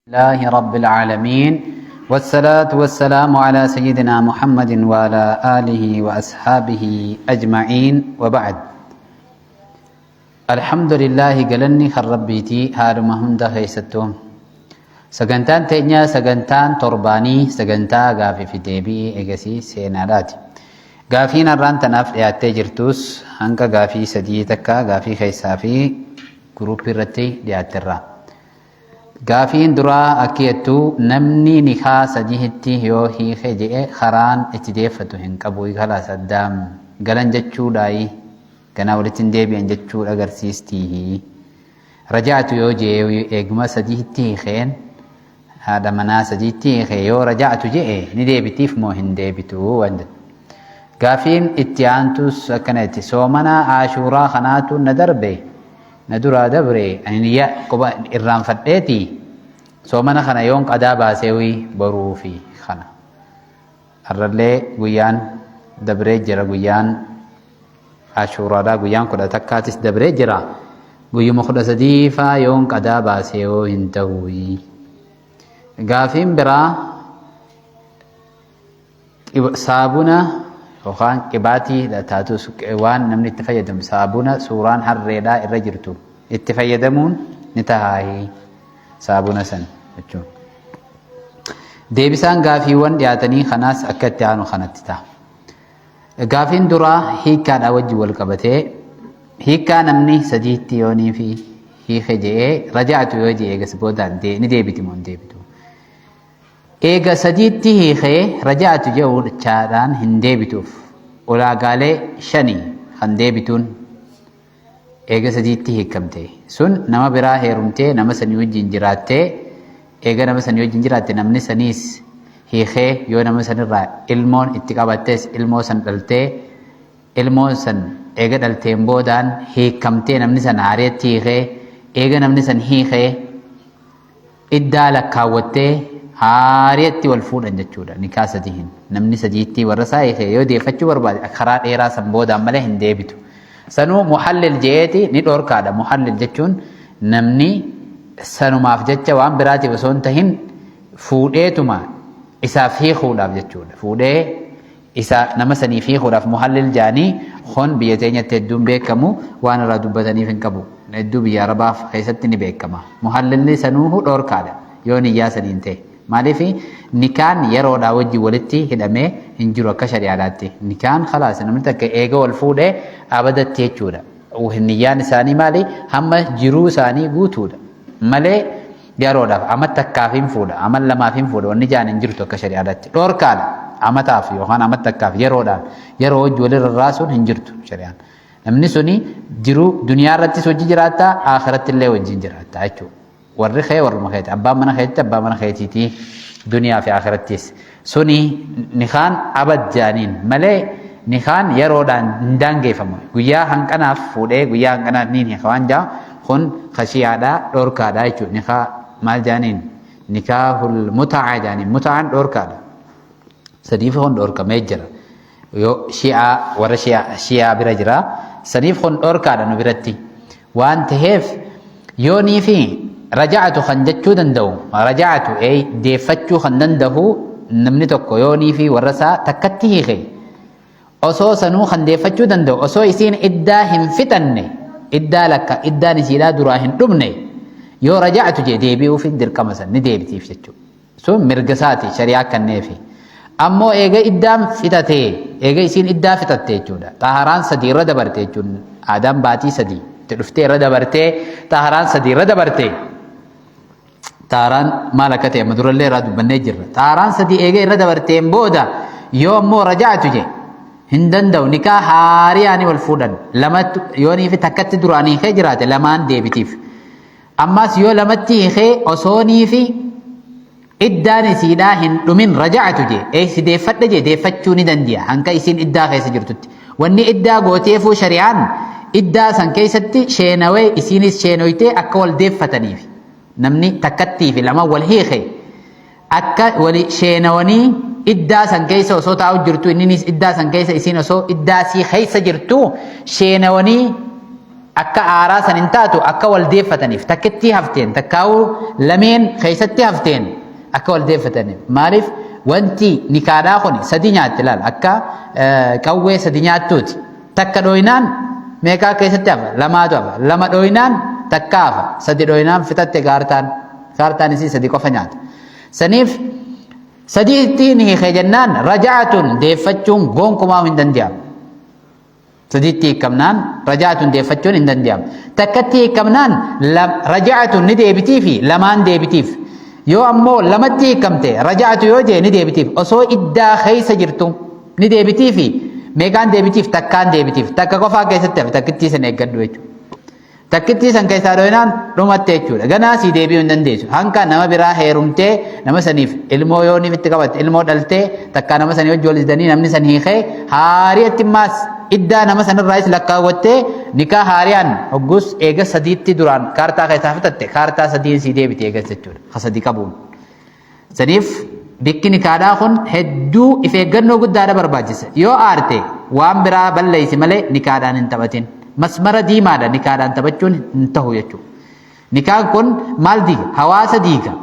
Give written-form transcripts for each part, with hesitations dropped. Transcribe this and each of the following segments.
الله رب العالمين والصلاة والسلام على سيدنا محمد وعلى آله وأصحابه أجمعين وبعد الحمد لله قلني خربيتي هارما هند خيستهم سجنتان تينيا سجنتان ترباني سجنتا غافي في تيبي إجاسي سيناراتي غافين الران تناف ياتي جرتوس هنكا غافي سديتكا غافي خيسافي جروبي رتي دياترا غافين درا أكيتو نمني نخا سجيهتي هيو هي خجئ خران اتديفتو هنكبوي خلاص الدام غلن جتشو داي غنا ولتن ديبين جتشو أغرسيستيه رجعت يو جيو إغما سجيهتي خين هذا منا سجيهتي خيو رجعت جئ نديبتيف مو هنديبتو وند غافين اتيانتوس أكنتي سومنا عاشورا خناتو ندربي ندرا دبري أنيا قبا إرام فتيتي سومنا خنا يوم قدا باسوي بروفي خنا الرلي غيان دبري جرا غيان عاشورا دا غيان كدا تكاتس دبري جرا غيو مخدا سديفا يوم قدا باسيو هنتوي غافين برا صابونا وخان كباتي تاتو سكوان نمني تفيدم صابونا سوران حريدا الرجرتو اتفيدمون نتهاي صابونا سن ديبسان غافي وان دياتني خناس أكتيانو خناتتا غافين درا هيكان أوجي والقبتي هيكان نمني سجيتي يوني في هي خجئ رجعتو يوجي ايغس بودان دي نديبتي مون ديبتو إيجا سجيتي هي خي رجعت جو تشاران هنديبتوف ولا قالي شني هنديبتون إيجا سجيتي هي كمتي سن نما برا هيرمتي نما سنيو جنجراتي إيجا نما سنيو جنجراتي نمني سنيس هي خي يو نما سنرا إلمون اتقابتس إلمو سن دلتي إلمو سن إيجا دلتين بودان هي كمتي نمني سن عاريتي خي إيجا نمني سن هي خي إدالك كاوتي هاريتي والفول انجتشودا نكاسدهن نمني سجيتي ورساي خي يو ديفتشو برباد اخرات ايرا سمبودا مله ديبتو سنو محلل جيتي ندور كادا محلل جتشون نمني سنو مافجتشا وان براتي وسونتهن فوديتما اسا في خودا بجتشودا فودي اسا نمسني في خودا محلل جاني خون بيتين تدوم بكمو وانا را دبتني فنكبو ندو بيا رباف خيستني بكما محلل سنوه دور كادا يوني ياسنينته مالفي نكان يرو دا وجي ولتي هدمه انجرو كشريعاتي نكان خلاص نمتك ايغو والفوده ابدا تيچودا وهنيان ثاني مالي هم جرو ثاني غوتودا مالي يرو دا امتك كافين فودا عمل لما فين فودا ونجان انجرتو كشريعاتي دور كال امتاف يوهان امتك كاف يرو دا يرو وجي ولر الراسون انجرتو شريعان نمني سوني جرو دنيا رتي سوجي جراتا اخرت الله وجي جراتا اچو ورّي خير ورّي مخيت أبا من خيت أبا من خيتي دنيا في آخرتيس سوني نخان أبد جانين ملء نخان يرودان دانجي فمو ويا هنكنا فوده ويا هنكنا نين هخوان جا خون خشيادا دوركادا يجو نخا مال جانين نكاه المتعة جانين متعة دوركادا سديف خون دوركا ميجر يو شيعة ورّي شيعة برجرا سديف خون دوركادا نبرتي وان تهيف يوني في رجعت خنجتشو دندو رجعت اي ديفتشو خندنده نمني توكو يوني في ورسا تكتيه خي أصو سنو خنديفتشو دندو أصو يسين إداهم فتنة إدا لك إدا نسيلا دراهن دمني يو رجعت جي ديبيو في الدر كمسا نديبتي فتشو سو مرقساتي شريعة كنيفي أمو إيغا إدام فتتي إيغا يسين إدا فتتي جودا طهران سدي رد برتي جون آدم باتي سدي تلفتي رد برتي طهران سدي رد برتي تاران مالكته مدور اللي راد بنجر تاران سدي ايغي رد برتين بودا يوم مو رجعت جي هندن دو نكاح هارياني والفودن لما يوني في تكت دراني خجرات لمان ديبتيف اما سيو لمتي خي اصوني في اداني سيدا هن رجعت جي اي سيدي فد جي دي فتشوني دنديا هنكا يسين ادا خي سجرتت وني ادا غوتيفو شريعان ادا سن كيستي شينوي يسينيس شينويتي اكول ديفتني نمني تكتي في لما والهيخي أكا ولي شينوني إدّا سن كيسا وصوت أو جرتو إنني إدّا سن كيسا إسين وصو إدّا سي خيسا جرتو شينوني akka aaraa san hin taatu akka wal deeffataniif takkitti hafteen takkaa'uu lameen keessatti hafteen akka wal deeffataniif maaliif wanti nikaadhaa kun sadi nyaatti laal akka qawwee sadi nyaattuuti takka dhooyinaan meeqaa keessatti hafa lamaatu hafa lama dhooyinaan takka hafa sadi dhooyinaan fitatte kaartaan isii sadi qofa nyaata saniif sadiitti ni hiikee jennaan raja'atun deeffachuun gonkumaa hin danda'amu sadiitti hiikamnaan raja'atun deeffachuun hin danda'amu takkatti hiikamnaan raja'atun ni deebitii fi lamaan deebitiif yoo ammoo lamatti hiikamte raja'atu yoo jee ni deebitiif osoo iddaa keessa jirtu ni deebitii fi meeqaan deebitiif takkaan deebitiif takka qofaa keessatti hafe takkittii san eeggadhu jechuudha takkittii san keessaa dhooyinaan dhumatte jechuudha ganaa sii deebi'uu hin dandeessu hanka nama biraa heerumtee nama saniif ilmoo yooniif itti qabatte ilmoo dhaltee takkaa nama sanii wajji wal didanii namni san hiikee haari'atti maas iddaa nama sanirraayis lakkaawwattee nikaa haariyaan hoggus eega sadiitti duraan kaartaa keessaa fitatte kaartaa sadiin sii deebite eegas jechuudha ka sadii qabuun saniif bikki nikaadhaa kun hedduu if eeggannoo guddaadha barbaachisa yoo aarte waan biraa balleessi malee nikaadhaan hin taphatin masmara diimaadha nikaadhaan taphachuun hin tahu jechuudha nikaan kun maal diiga hawaasa diiga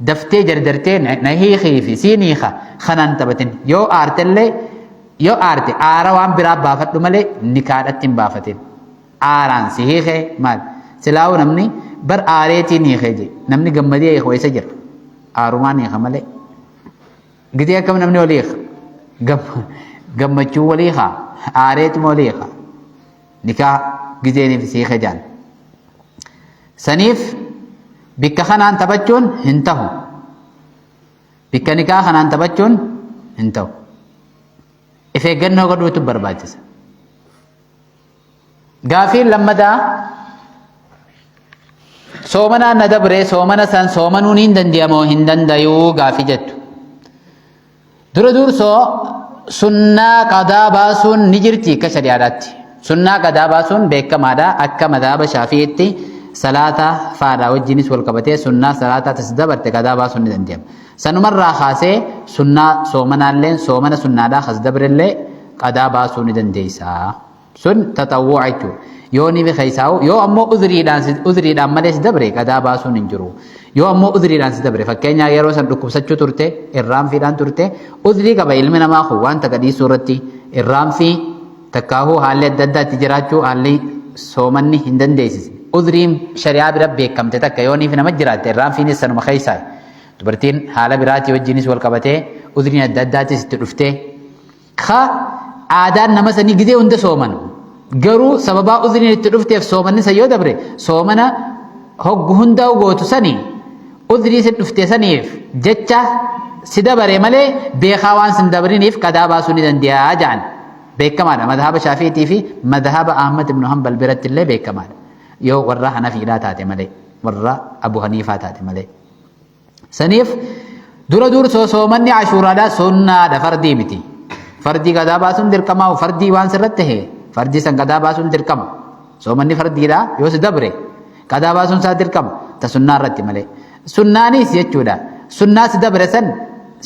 daftee jarjartee na hiikii fi siin hiika kanaan taphatin yoo aartellee yoo aarte aara waan biraa baafadhu malee nikaadhatti hin baafatin aaraan si hiikee maal silaa'u namni bar aareetiin hiikee je namni gammadee hiikoo isa jira aarumaan hiika malee gitee akkam namni walii hiika gammachuu walii hiika aareetuma walii hiika nikaa gizeeniif si hiikee jaan saniif bikka kanaan taphachuun hin tahu bikka nikaa kanaan taphachuun hin tahu if eeggannoo godhuutu barbaachisa gaafiin lammadaa soomanaan na dabre soomana san soomanuun hin danda'amoo hin dandayuu gaafii jettu dura dursoo sunnaa qadaa baasuun ni jirti akka shari'aadhaatti sunnaa qadaa baasuun beekamaadha akka madhaaba shaafi'iitti salaata faadhaa wajjinis wal qabatee sunnaa salaataa tas dabarte qadaa baasuun ni danda'ama sanumarraa kaasee sunnaa soomanaalleen soomana sunnaadhaa kas dabrellee qadaa baasuu ni dandeessa sun taxawwu'a jechuudha yoo ni beekaysaa'u yoo ammoo udhriidhaan malee si dabre qadaa baasuun hin jiru yoo ammoo udhriidhaan si dabre fakkeenyaa yeroo san dhukkubsachuu turte irraanfiidhaan turte udhrii qaba ilmi namaa kun wanta gadhiisuu irratti irraanfii takkaahuu haalli adda addaatti jiraachuu haalli soomanni hin dandeessisne udhriin shari'aa bira beekamte takka yoo niif nama jiraatte irraanfiinis sanuma keeysaa dubartiin haala biraatii wajjinis wal qabatee udhriin adda addaattis itti dhuftee ka aadaan nama sanii gidee hunda soomanu garuu sababaa udhriin itti dhufteef soomanni san yoo dabre soomana hoggu hundaa gootu sanii udhrii si dhufte saniif jecha si dabare malee beekaa waan sin dabriniif qadaa baasuu ni danda'a jaan beekamaadha madhaba shaafiitii fi madhaba ahmad ibn hanbal biratti illee beekamaadha yoo warra hanafiidhaa taate malee warra abu haniifaa taate malee saniif dura dursoo soomanni ashuuraadhaa sunnaadha fardii miti fardii qadaa baasuun dirqamaa fardii waan sirratti hee fardii san qadaa baasuun dirqama soomanni fardiidha yoo si dabre qadaa baasuun isaa dirqama ta sunnaa irratti malee sunnaanis jechuudha sunnaa si dabre san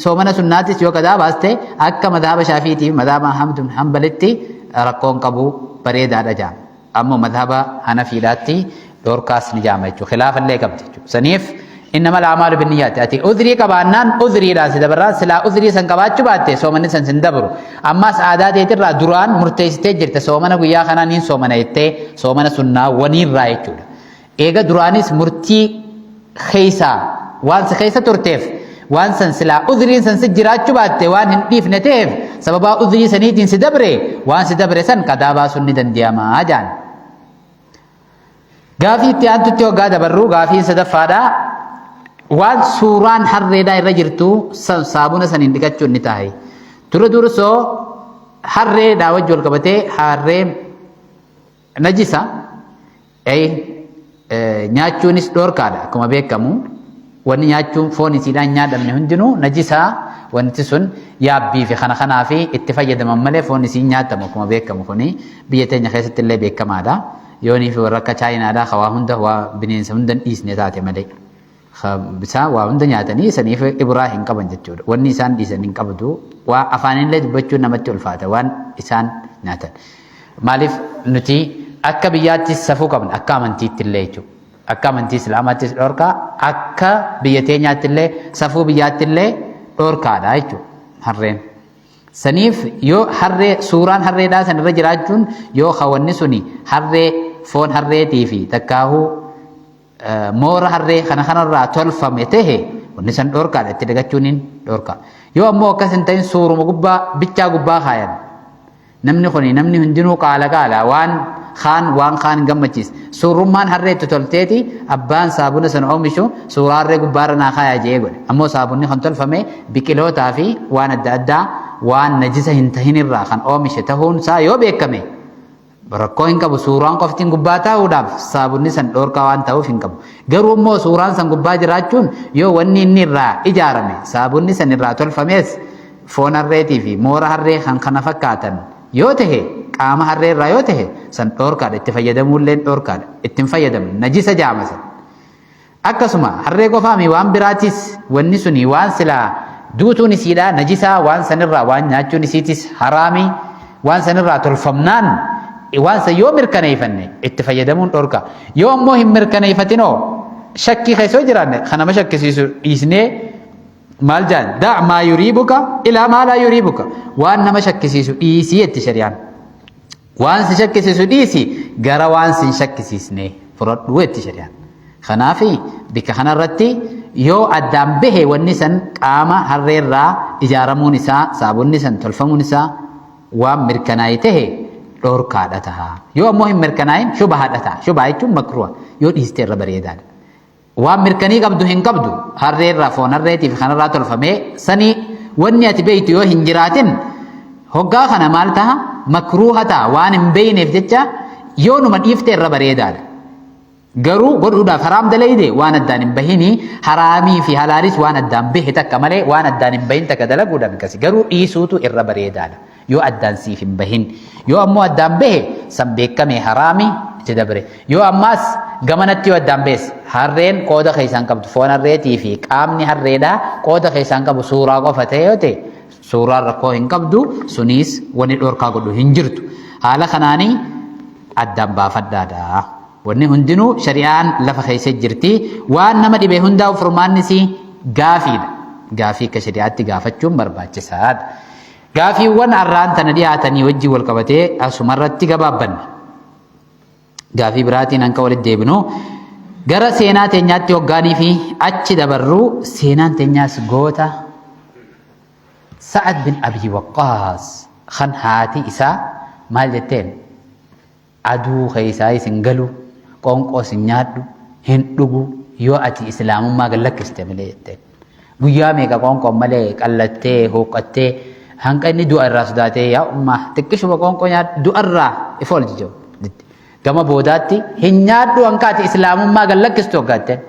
soomana sunnaatis yoo qadaa baaste akka madhaba shaafiitii fi madhaba ahmad ibn hanbalitti rakkoon qabu bareedaadha jaama ammoo madhaba hanafiidhaatti dhoorkaas ni jaama jechuudha khilaafallee qabdi jechuudha saniif إنما الأعمال بالنيات أتي أذري كبانان أذري راس دبرا سلا أذري سنكبات شباتة سومن سندبرو أما سعادات يترى دران مرتيستة جرت سومن ويا خنانين سومن يتة سومن سنة ونير رايتشود إيجا درانيس مرتي خيسا وان سخيسا ترتيف وان سنسلا أذري سنسجرات شباتة وان هنديف نتيف سببا أذري سنيتين سدبري وان سدبري سن كدابا سنيدن دياما أجان غافي تيان تتيو غادا برو غافي سدفادا waan suuraan harreedhaa irra jirtu saabuna saniin dhiqachuun ni taa'e dura soo harreedhaa wajji wal qabatee harree najisa nyaachuunis dhoorkaadha akkuma beekamu wanni nyaachuun foon isiidhaan nyaadhamne hundinuu najisaa wanti sun yaabbii fi kanaa fi itti fayyadaman malee foon isiin nyaatamu akkuma beekamu kuni biyya teenya keessatti illee beekamaadha yoonii fi warra akka chaayinaadhaa hawaa hunda waa bineensa hunda dhiisne taate malee. Bisa waa hunda nyaatanii saniif ibraa hin qaban jechuudha wanni isaan dhiisan hin qabdu waa afaanillee dubbachuun namatti ulfaata waan isaan nyaatan maaliif nuti akka biyyaattis safuu qabna akka amantiitti illee jechuudha. Akka amantii islaamaattis dhorkaa akka biyya teenyaatti illee safuu biyyaatti illee dhorkaadha jechuudha harreen. Saniif yoo harree suuraan harreedhaa san irra jiraachuun yoo hawanni suni harree foon harreetii fi takkaahuu moora harree kanarraa tolfame tahe wanni san dhorkaadha itti dagachuun hin dhorkaa. Yoo ammoo akkas hin ta'in suuruma gubbaa bichaa gubbaa kaayan namni hundinuu qaala waan kaan gammachiis suurummaan harreetti tolteeti abbaan saabuna san oomishu suuraa harree gubbaarra naa kaayaa jee godhe ammoo saabunni kan tolfame biqilootaa fi waan adda addaa waan najisa hin tahin irraa kan oomishe ta'uun isaa yoo beekame rakkoo hin qabu suuraan qoftiin gubbaa taa'uudhaaf saabunni san dhorkaa waan ta'uuf hin qabu. Garuu immoo suuraan san gubbaa jiraachuun yoo wanni inni irraa ijaarame saabunni san irraa tolfames foon harreetii fi moora harree kan kana fakkaatan yoo tahe qaama harree irraa yoo tahe san dhorkaadha itti fayyadamuullee dhorkaadha ittiin fayyadamu najisa jaamasa. Akkasuma harree qofaami waan biraatis wanni suni waan silaa duutuun isiidha najisaa waan sanirraa waan nyaachuun isiitis haraamii waan sanirraa tolfamnaan waan san yoo mirkaneeffanne itti fayyadamuun dhorka. Yoo ammoo hin mirkaneeffatinoo shakkii keessoo jiraanne kanama shakkisiisu dhiisnee maal jaan daa maa yuriibuka ilaa maa laa yuriibuka waan nama shakkisiisu dhiisii itti shari'aan waan si shakkisiisu dhiisi gara waan si shakkisiisne fudhadhu itti shari'aan. Kanaafi bika kanarratti yoo addaan bahe wanni san qaama harreerraa ijaaramuun isaa saabunni san tolfamuun isaa waan mirkanaa'e tahe dhorkaadha taha. Yoo ammoo hin mirkanaa'in shubahaadha taha. Shubaa jechuun makruha yoo dhiiste irra bareedaadha. Waan mirkanii qabdu hin qabdu harreerraa foon harreetiif kanarraa tolfamee sanii wanni ati beeytu yoo hin jiraatin hoggaa kana maal taha makruha taha waan hin beeyneef jecha yoo numa dhiifte irra bareedaadha. Garuu godhuudhaaf haraam dalayde waan addaan hin bahini haraamii fi halaalis waan addaan bahe takka malee waan addaan hin bahin takka dalaguudhaan akkasi garuu dhiisuutu irra bareedaadha yoo addaan siif hin bahin. Yoo ammoo addaan bahe san beekame haraamii itti dabre. Yoo ammaas gamanatti yoo addaan bahes harreen qooda keessaan qabdu foon harreetii fi qaamni harreedhaa qooda keessaan qabu suuraa qofa ta'e yoo ta'e suuraan rakkoo hin qabdu sunis wanni dhorkaa godhu hin jirtu. Haala kanaanii addaan baafadhaadha. Wanni hundinuu shari'aan lafa keessa jirti waan nama dhibee hundaa'u furmaannis gaafiidha. Gaafii akka shari'aatti gaafachuun barbaachisaadha. Gaafiiwwan arraan tana dhiyaatanii wajjin wal qabatee asumarratti gabaabbanna. Gaafii biraatiin hanqa walitti deebinu gara seenaa teenyaatti hoggaanii fi achi dabarruu seenaan teenyaas goota Sa'ad bin Abi Waqqaas kan haati isaa maal jetteen aduu keessaa isin galu qoonqoo isin nyaadhu hin dhugu yoo ati islaamummaa gallakkiste malee jetteen. Guyyaa meeqa qoonqoo malee qallattee hooqattee hanqa inni du'a irraa sodaatee yaa ummaa xiqqishuma qoonqoo nyaadhu du'a irraa ifa ol jijjiiru. Gama boodaatti hin nyaadhu hanqa ati islaamummaa gallakkistu hoggaatteen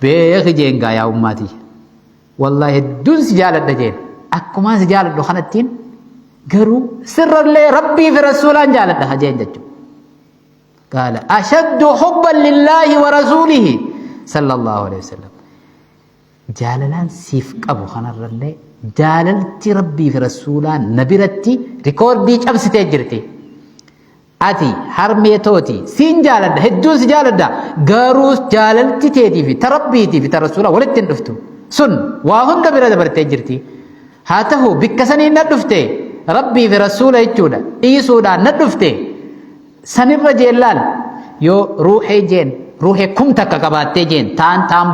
beeki jeengaa yaa ummaati. Wallahi hedduun si jaaladha jeen akkuma si jaaladhu kanattiin garuu sirrallee rabbii fi rasuulaan jaaladha hajeen jechuudha. قال أشد حبا لله ورسوله صلى الله عليه وسلم جاللان سيف أبو خنا الرلي جاللتي ربي في رسولان نبرتي ريكوردي أبس تجرتي أتي حرمي توتي سين جالد هدوس جالد قاروس جاللتي تيتي في تربيتي في ترسولا ولد تنفتو سن واهن دبر دبر تجرتي هاته بكسني ندفتي ربي في رسولا يجودا إيسودا ندفتي sanirra jeellaan yoo ruuxee jeen ruuxee kumta akka qabaattee jeen taan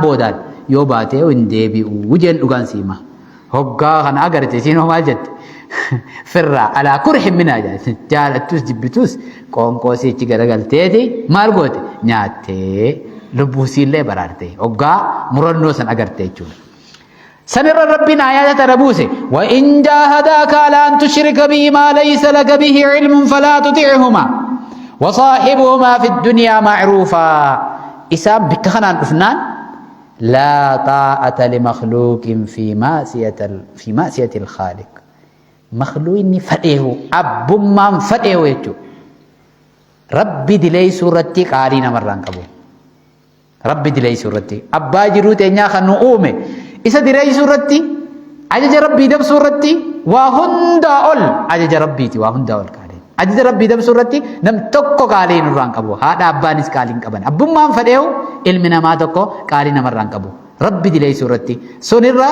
boodaan yoo baatee hin deebi'u jeen dhugaan siima hoggaa kana agarte siin maal jette firraa alaa kurhin minaa jaalattus jibbitus qoonqoo siichi garagalteeti maal goote nyaattee lubbuu siillee baraarte hoggaa murannoo san agarte jechuudha. سنر ربنا آيات تربوسه وإن جاهداك على أن تشرك به ما ليس لك به علم فلا تطعهما وصاحبهما في الدنيا معروفا إسام بكخنا الأفنان لا طاعة لمخلوق في معصية الخالق مخلوق فتيه أب من فتيه يجو ربي دلي سورتي قارين مران كبو ربي دلي سورتي أبا جروت إنيا خنو أومي إذا دري سورتي أجج ربي دب سورتي وهندا أول أجج ربيتي وهندا أول كارين ajaja rabbii dabsuu irratti nam tokko qaalii nurraan qabu haadha abbaanis qaaliin qaban abbummaan fedheewu ilmi namaa tokko qaalii namarraan qabu rabbi dileessuu irratti sunirra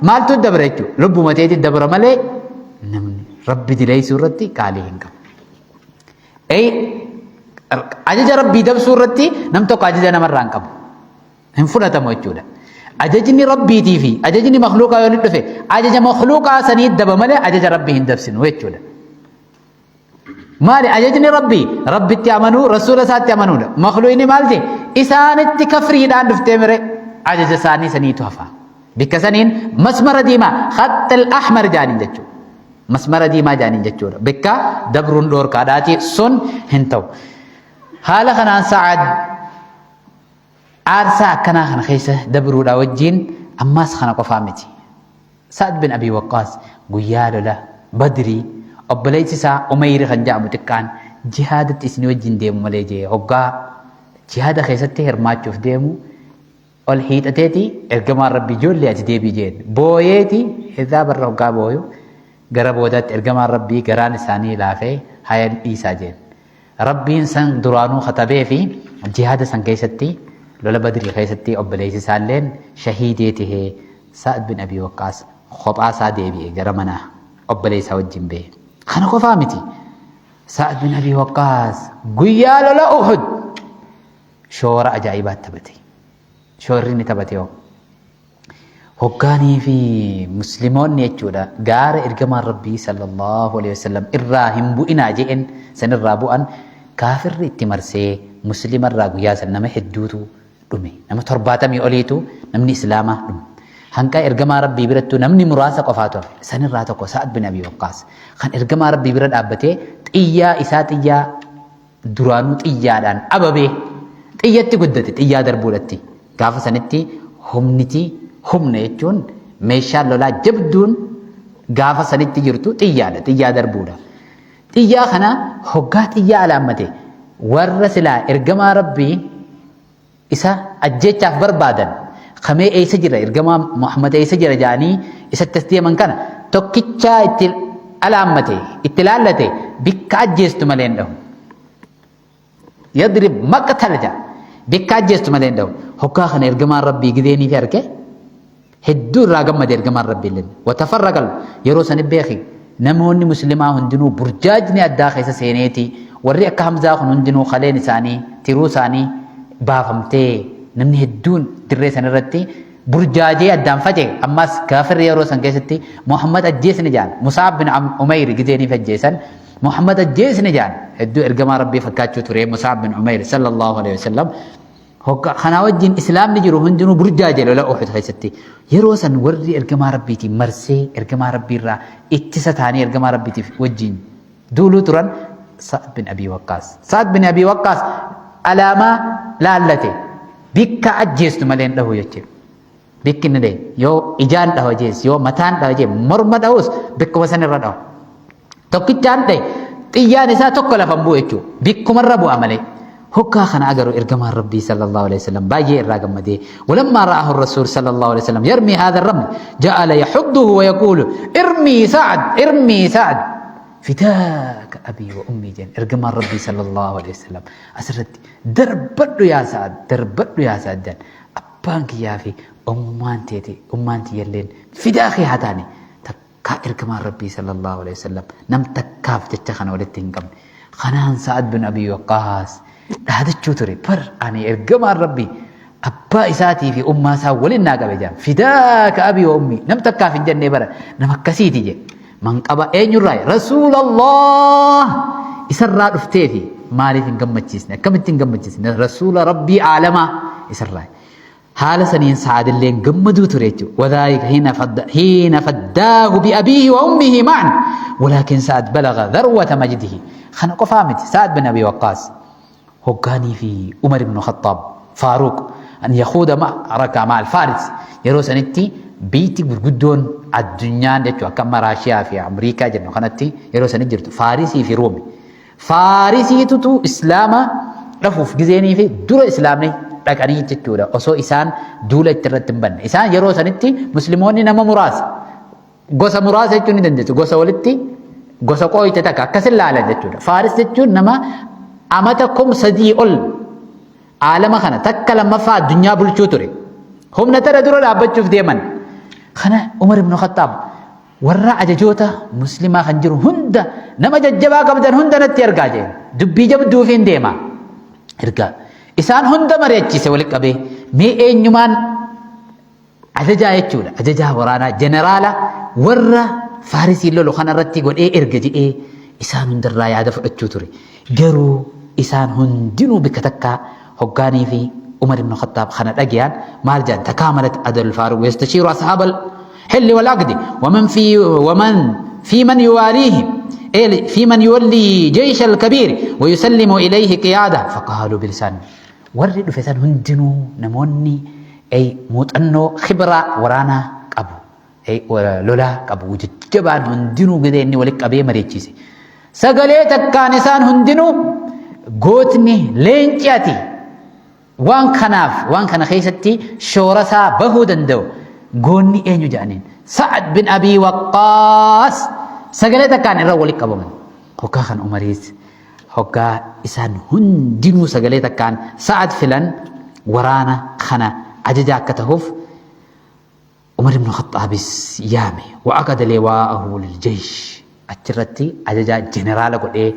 maaltu dabra jechuudha lubbuma teetii dabra malee namni rabbi dileessuu irratti qaalii hin qabu. Ajaja rabbii dabsuu irratti nam tokko ajaja namarraan qabu hin fudhatamu jechuudha. Ajajni rabbiitii fi ajajni makhluuqaa yoo dhufe ajaja makhluuqaa sanii daba malee ajaja rabbii hin dabsinu jechuudha. Maali ajajni rabbii rabbitti amanuu rasuula isaatti amanuudha. Makhluuqni maalti isaanitti kafriidhaan dhuftee mire ajaja isaanii saniitu hafa. Bikka saniin masmara diimaa khattal ahmar jaaniin jechuudha. Masmara diimaa jaaniin jechuudha. Bikka dabruun dhoorkaadhaati sun hin ta'u. Haala kanaan Sa'ad aarsaa akkanaa kana keessa dabruudhaa wajjin ammaas kana qofaa miti. Sa'ad bin Abi Waqqaas guyyaa lola Badrii obboleessi isaa Umayri kan jedhamu xiqqaan jihaadatti isin wajjin deemu malee jee hoggaa jihaada keessatti hirmaachuuf deemu ol hiixateeti ergamaan rabbii ijoollee ati deebii jeen booyeeti isaa barra hoggaa booyu gara boodaatti ergamaan rabbii garaan isaanii laafee hayan dhiisaa jeen. Rabbiin san duraanuu katabee fi jihaada san keessatti lola Badrii keessatti obboleessi isaalleen shahiidee tahee Sa'ad bin Abi Waqqaas kophaa isaa deebi'e gara mana obboleessaa wajjin ba'e. Kana qofaa miti. Sa'ad bin Abi Waqqaas guyyaa lola Uhud shoora ajaa'ibaa taphate. Shoorri inni taphate hoo hoggaanii fi musliimoonni jechuudha gaara ergamaan rabbii sallallahu alaihi wasallam irraa hin bu'inaa jeen sanirraa bu'an kaafirri itti marsee musliimarraa guyyaa san nama hedduutu dhume nama 70 oliitu namni islaamaa dhume hanqa ergamaa rabbii birattu namni muraasa qofaa ture sanirraa tokko Sa'ad bin Abi Waqqaas kan ergamaa rabbii bira dhaabbatee xiyyaa isaa xiyyaa duraanuu xiyyaadhaan ababee xiyyatti guddate xiyyaa darbuudhatti gaafa sanitti humna jechuun meeshaan lolaa jabduun gaafa sanitti jirtu xiyyaadha xiyyaa darbuudha. Xiyyaa kana hoggaa xiyyaa alaammate warra silaa ergamaa rabbii isa ajjeechaaf barbaadan kamee eessa jira ergamaa Muhammad eessa jira jaanii isatti as deeman kana tokkichaa itti alaammate itti laallate bikka ajjeestu malee hin dhahu. Yadrib maqtala jaa bikka ajjeestu malee hin dhahu. Hoggaa kana ergamaan rabbii gideenii fi arge hedduu irraa gammade ergamaan rabbii illee watafarraqal yeroo sani beeki namoonni muslimaa hundinuu burjaajni addaa keessa seeneeti warri akka Hamzaa kun hundinuu qaleen isaanii tiruu isaanii baafamtee namni hedduun dirree san irratti burjaajee addaan facee ammas kaafirri yeroo san keessatti Muhammad ajjeesni jaan Musaab bin Umayr gideeniif ajjeesan Muhammad ajjeesni jaan hedduu ergamaa rabbii fakkaachuu ture Musaab bin Umayr sallallahu alaihi wasallam kana wajjin islaamni jiru hundinuu burjaajee lola Uhud keessatti yeroo san warri ergamaa rabbiitiin marsee ergamaa rabbiirraa ittisa taanii ergamaa rabbiitiif wajjin duuluu turan Sa'ad bin Abi Waqqaas. Sa'ad bin Abi Waqqaas alaamaa laallate bikka ajjeestu malee hin dhahu jechuudha. Bikki inni dhee yoo ijaan dhahu jees yoo mataan dhahu jee morma dhahus bikkuma san irra dhahu. Tokkichaan dhahe xiyyaan isaa tokko lafan bu'u jechuudha. Bikkumarra bu'a malee. هكا خنا أجر إرجمها ربي صلى الله عليه وسلم باجي الرقم مدي ولما رآه الرسول صلى الله عليه وسلم يرمي هذا الرمل جعل يحضه ويقول ارمي سعد فداك أبي وأمي جن إرجمها ربي صلى الله عليه وسلم أسرت دربت يا سعد جن أبانك يا في أمانتي يلين فداخي هاتاني تكا إرجمها ربي صلى الله عليه وسلم نم تكاف تتخن ولتنكم خنان سعد بن أبي وقاص هذا الشوتري بر أنا إرجمها ربي أبا إساتي في أمها ساولين ناقة بجام فداك أبي وأمي نم تكا في الجنة برا نم كسيتي جي من قبا أين يراي رسول الله إسرى رفتي مالي تنقمتشيسنا كم تنقمتشيسنا رسول ربي عالما إسرى حال سنين سعد اللي قمدو تريتو وذلك حين فداه بأبيه وأمه معا ولكن سعد بلغ ذروة مجده خنق فامت سعد بن أبي وقاص هقاني في عمر بن الخطاب فاروق أن يخوض معركة مع الفارس يروس أنتي بيتي برقدون الدنيا دتو كما راشيا في أمريكا جنو خنتي يروس أنجرت فارسي في رومي فارسي تتو إسلاما رفوف جزيني في دور إسلامي ركاني تتورا أصو إسان دولة ترتبن إسان يروس أنتي مسلمون نما مراس غوسا مراس يتوني دندتو غوسا ولتي gosa qooyte takka akkasin laala jechuudha. Faaris jechuun nama amata kum sadii ol aalama kana takka lammaffaa addunyaa bulchuu ture. Humna tana dura dhaabbachuuf deeman. Kana Umar ibn Khattaab warra ajajoota muslimaa kan jiru hunda nama jajjabaa qabdan hunda natti ergaa jeen. Dubbii jabduufiin deema. Ergaa isaan hunda mari'achiise walitti qabee mee eenyumaan ajajaa jechuudha. Ajajaa waraanaa jeneraala warra Faarisii lolu kanarratti godhee erga jedhee isaan hundarraa yaada fudhachuu ture. Garuu isaan hundinuu bikka takkaa hoggaanii fi Umar ibn Khattaab kana dhagayaan maal jedhan takaamalat adal faaruq yastashiiru ashaabal hilli wal aqdi waman fi man yuwaalihim في من يولي جيش الكبير ويسلم إليه قيادة فقالوا بلسان ورد فسان هندنو نموني أي موت أنه خبرة ورانا أبو أي لولا أبو جبان هندنو قديني ولك أبي مريتشيسي سقليتك كانسان هندنو قوتني لينجاتي وان كان خيستي شورسا بهودندو قوني أينو جانين سعد بن أبي وقاص سجلت كان الرجل كبمان هكا كان أمريز هكا إسان هندينو سجلت كان سعد فلان ورانا خنا عججا كتهوف عمر بن الخطاب يامي وعقد لواءه للجيش أترتي عججا جنرال قل إيه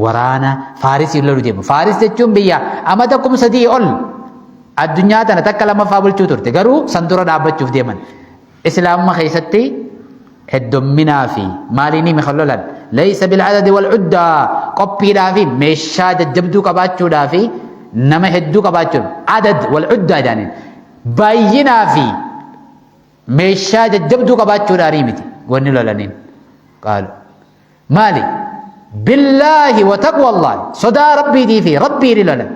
ورانا فارس يلو ديم فارس تجوم بيا أما تكم سدي أول الدنيا تنتكلم فابل تشوتر تجارو سندورا دابت شوف ديمن إسلام ما خيستي هدومنا في ماليني مخلولا ليس بالعدد والعدة قبي دافي مشاد جبدو كباتشو دافي نما هدو كباتشو عدد والعدة جانين باينا في مشاد جبدو كباتشو داريمتي وني لولانين قالوا مالي بالله وتقوى الله صدى ربي دي في ربي لولا